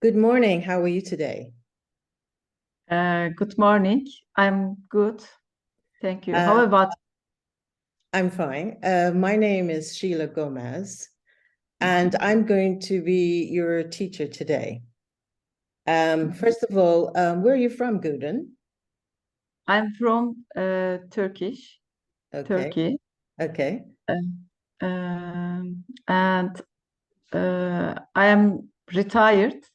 Good morning. How are you today? Good morning. I'm good. Thank you. How Uh, about I'm fine. My name is Sheila Gomez, and I'm going to be your teacher today. First of all, where are you from, Gudin? I'm from Okay, Turkey, okay, and I am retired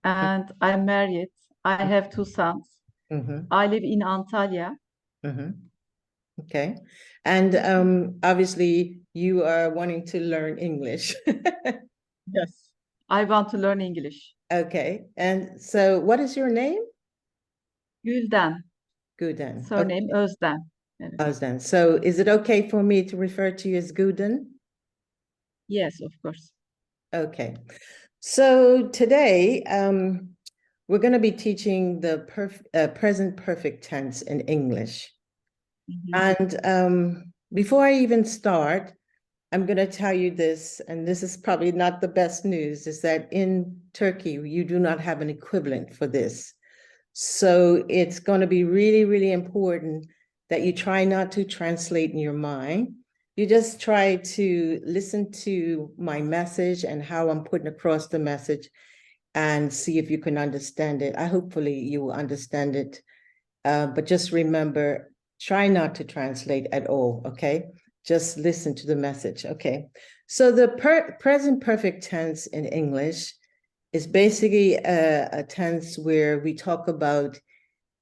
and I'm married. I have two sons. mm-hmm, I live in Antalya. mm-hmm. Okay. And obviously, you are wanting to learn English. Yes. I want to learn English. Okay. And so, what is your name? Gülden, Gudin. surname Okay. Özden. Evet. Özden. So, is it okay for me to refer to you as Gudin? Yes, of course. Okay. So today, we're going to be teaching the present perfect tense in English. Mhm. And before I even start, I'm going to tell you this, and this is probably not the best news, is that in Turkey, you do not have an equivalent for this. So it's going to be really, really important that you try not to translate in your mind. You just try to listen to my message and how I'm putting across the message and see if you can understand it. Hopefully you will understand it. But just remember, try not to translate at all, okay? Just listen to the message, okay? So the present perfect tense in English is basically a tense where we talk about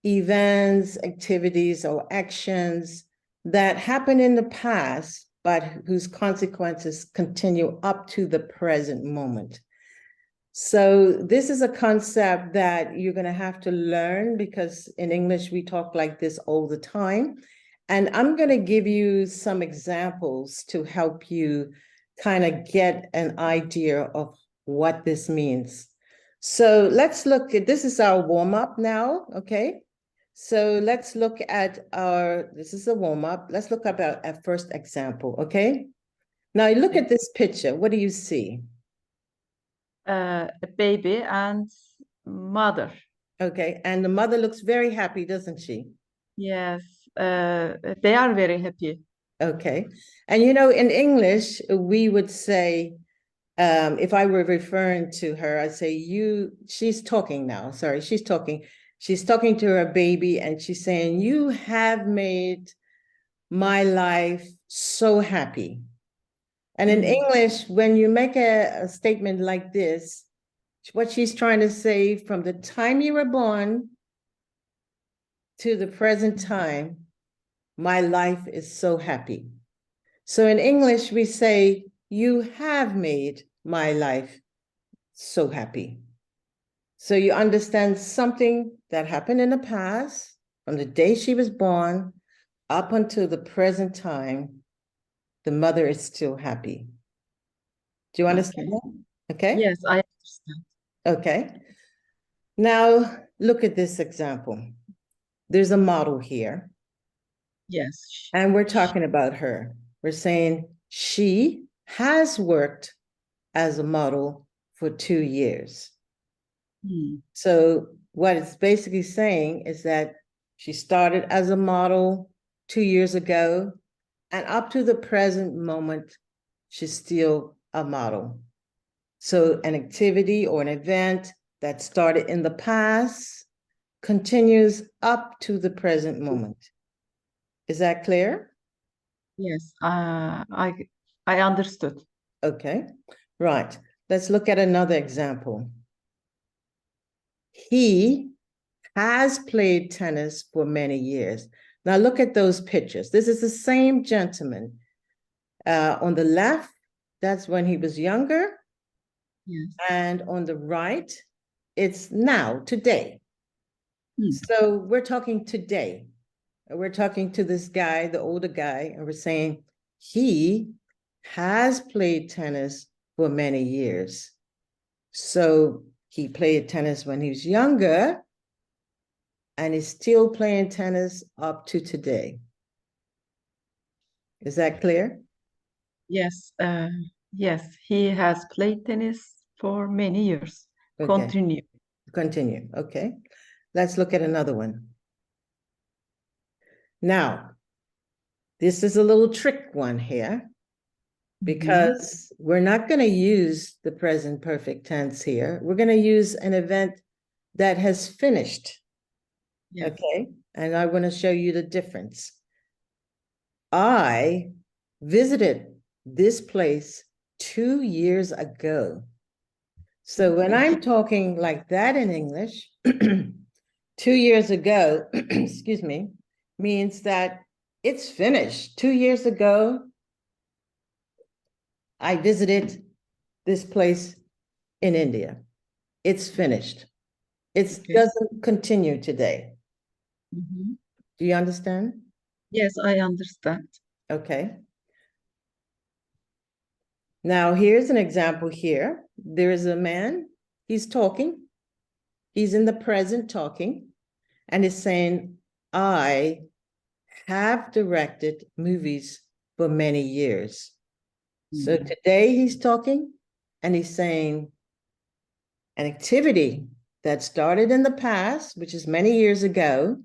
events, activities, or actions that happened in the past, but whose consequences continue up to the present moment. So this is a concept that you're going to have to learn because in English we talk like this all the time. And I'm going to give you some examples to help you kind of get an idea of what this means. So let's look at, this is our warm up now, okay? So let's look at this is a warm up. Let's look at our first example, okay? Now look Okay. at this picture. What do you see? A baby and mother. Okay, and the mother looks very happy, doesn't she? Yes, they are very happy. Okay, and in English, we would say, if I were referring to her, I'd say, she's talking now. Sorry, she's talking. She's talking to her baby and she's saying, you have made my life so happy. And in Hmm. English, when you make a statement like this, what she's trying to say from the time you were born to the present time, my life is so happy. So in English, we say, you have made my life so happy. So you understand something that happened in the past, from the day she was born up until the present time, the mother is still happy. Do you understand Okay. that? Okay. Yes, I understand. Okay. Now look at this example. There's a model here, Yes. and we're talking about her. We're saying she has worked as a model for 2 years. Hmm. So what it's basically saying is that she started as a model 2 years ago, and up to the present moment, she's still a model. So an activity or an event that started in the past continues up to the present moment. Is that clear? Yes, I understood. Okay, right. Let's look at another example. He has played tennis for many years. Now look at those pictures. This is the same gentleman. On the left, that's when he was younger. Yes. And on the right, it's now, today. Hmm. So we're talking today. We're talking to this guy, the older guy, and we're saying he has played tennis for many years. So he played tennis when he was younger and is still playing tennis up to today. Is that clear? Yes, yes, he has played tennis for many years. Okay. Continue. Continue, okay. Let's look at another one. Now, this is a little trick one here, because we're not going to use the present perfect tense here. We're going to use an event that has finished. Yes. Okay, and I want to show you the difference. I visited this place 2 years ago. So when I'm talking like that in English, 2 years ago, excuse me, means that it's finished. 2 years ago, I visited this place in India. It's finished. It doesn't continue today. Do you understand? Yes, I understand. Okay. Now, here's an example here. There is a man, he's talking. He's in the present talking, and he's saying, I have directed movies for many years. So today he's talking, and he's saying an activity that started in the past, which is many years ago,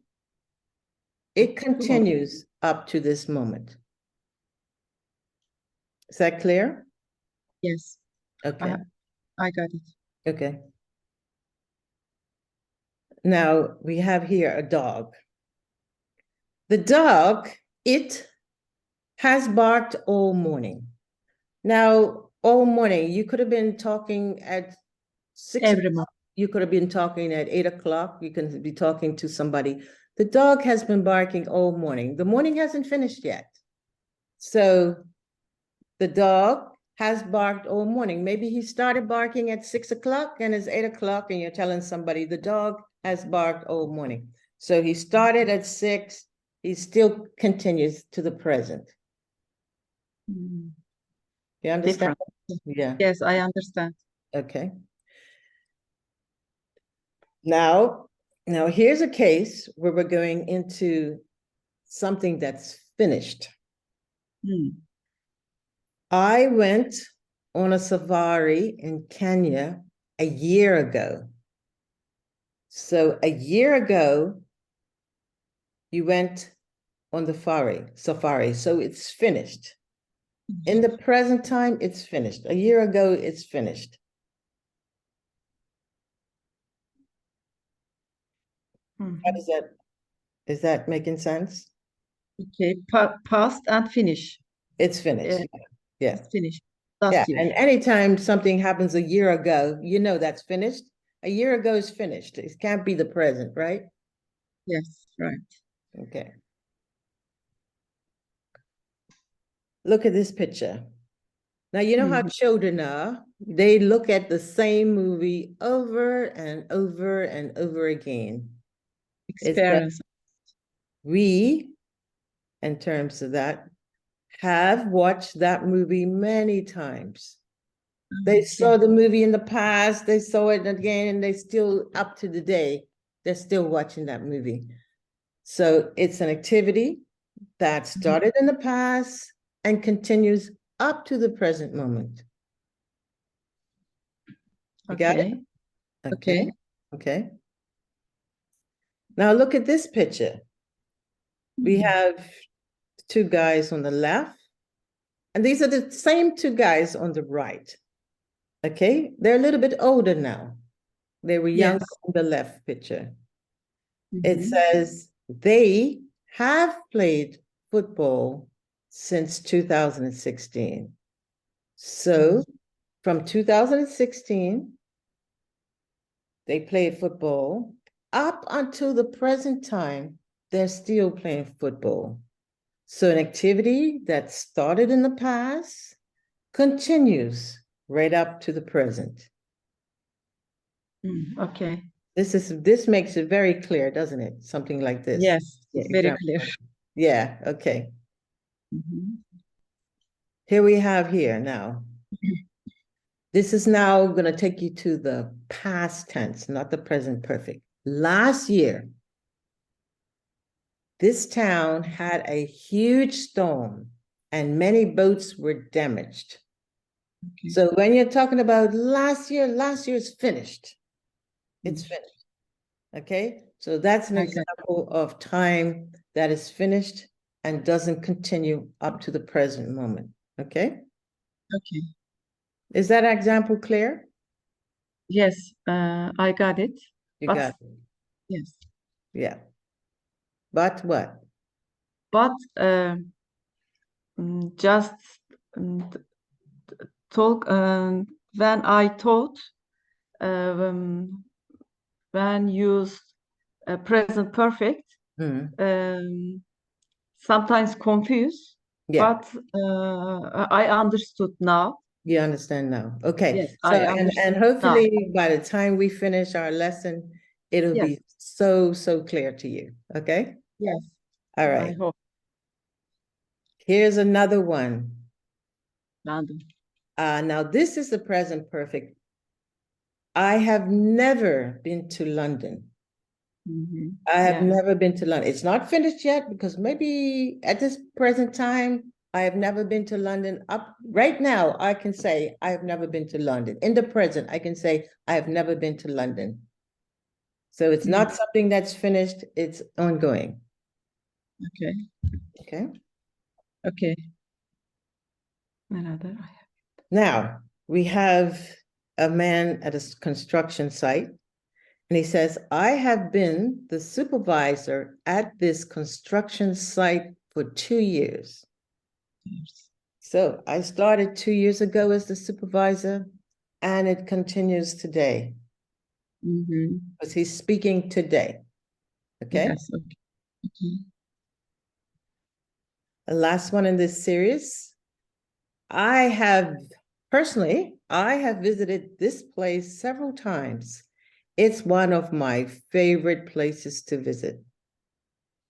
it continues up to this moment. Is that clear? Yes, Okay. I got it. Okay. Now we have here a dog. The dog, it has barked all morning. Now, all morning, you could have been talking at 6 Every o'clock. You could have been talking at 8 o'clock. You can be talking to somebody. The dog has been barking all morning. The morning hasn't finished yet. So the dog has barked all morning. Maybe he started barking at 6 o'clock and it's 8 o'clock and you're telling somebody the dog has barked all morning. So he started at 6, he still continues to the present. You understand? Different. Yeah. Yes, I understand. Okay. Now here's a case where we're going into something that's finished. I went on a safari in Kenya a year ago. So a year ago, you went on the safari. So it's finished. In the present time, it's finished. A year ago, it's finished. How does that, is that making sense? Okay, past and finish. It's finished. Yeah. It's finished. Yeah. Last year. And anytime something happens a year ago, you know that's finished. A year ago is finished. It can't be the present, right? Yes, right. Okay. Look at this picture. Now, you know how children are. They look at the same movie over and over and over again. Experience. We, in terms of that, have watched that movie many times. They saw the movie in the past, they saw it again, and they still, up to the day, they're still watching that movie. So it's an activity that started in the past and continues up to the present moment. You got it? Okay. Okay. Now look at this picture. We have 2 guys on the left, and these are the same 2 guys on the right. Okay, they're a little bit older now. They were younger on the left picture. It says they have played football since 2016. So from 2016, they played football up until the present time, they're still playing football. So an activity that started in the past continues right up to the present. Okay. This makes it very clear, doesn't it? Something like this. Yes, Yeah, very example. clear. Yeah, okay. Here we have here now. This is now going to take you to the past tense, not the present perfect. Last year, this town had a huge storm and many boats were damaged. So when you're talking about last year is finished. It's finished. Okay, so that's an I got it. example of time that is finished and doesn't continue up to the present moment. Okay, Okay. is that example clear? Yes, I got it. You But got it. yes, Yeah. But what? but just t- talk when I taught when used present perfect, Mm, sometimes confused, yeah, but I understood now. you understand now. Okay, Yes, so I and understood now. hopefully by the time we finish our lesson, it'll Yes, be so clear to you. Okay, yes, all I right. hope. Here's another one. Random. Now this is the present perfect. I have never been to London. I have Yeah. never been to London. It's not finished yet because maybe at this present time, I have never been to London. Up right now, I can say I have never been to London. In the present, I can say I have never been to London. So it's not something that's finished, it's ongoing. Okay. Okay. Okay. Another. Now we have a man at a construction site, and he says, I have been the supervisor at this construction site for 2 years. So I started 2 years ago as the supervisor, and it continues today because he's speaking today. Okay. Yes. Okay. Okay. The last one in this series. I have visited this place several times. It's one of my favorite places to visit.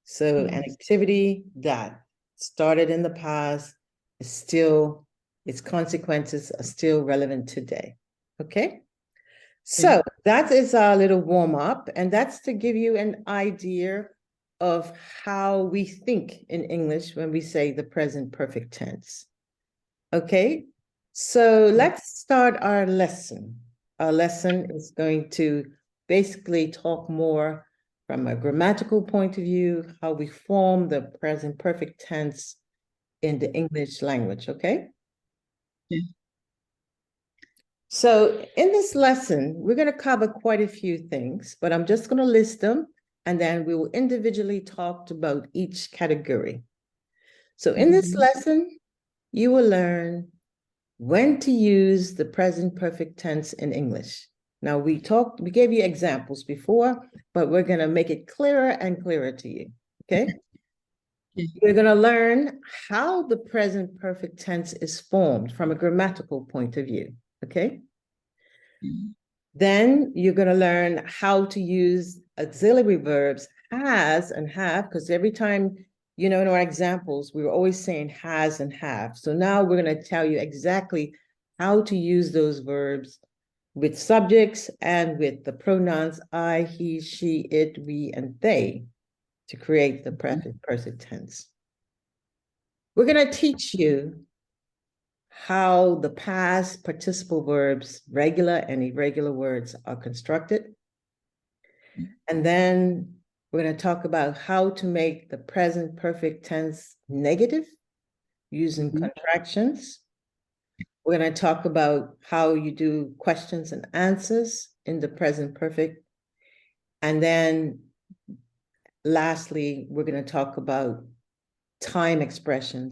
So an Yes. activity that started in the past is still, its consequences are still relevant today. Okay. So that is our little warm up, and that's to give you an idea of how we think in English when we say the present perfect tense. Okay, so let's start our lesson. Our lesson is going to basically talk more from a grammatical point of view, how we form the present perfect tense in the English language, okay? Yeah. So in this lesson, we're going to cover quite a few things, but I'm just going to list them, and then we will individually talk about each category. So in this lesson, you will learn when to use the present perfect tense in English. Now we gave you examples before, but we're going to make it clearer and clearer to you, okay? We're going to learn how the present perfect tense is formed from a grammatical point of view, okay? Then you're going to learn how to use auxiliary verbs has and have, because every time, in our examples, we were always saying has and have. So now we're going to tell you exactly how to use those verbs with subjects and with the pronouns I, he, she, it, we, and they to create the perfect tense. We're going to teach you how the past participle verbs, regular and irregular words, are constructed. And then we're going to talk about how to make the present perfect tense negative using contractions. We're going to talk about how you do questions and answers in the present perfect. And then lastly, we're going to talk about time expressions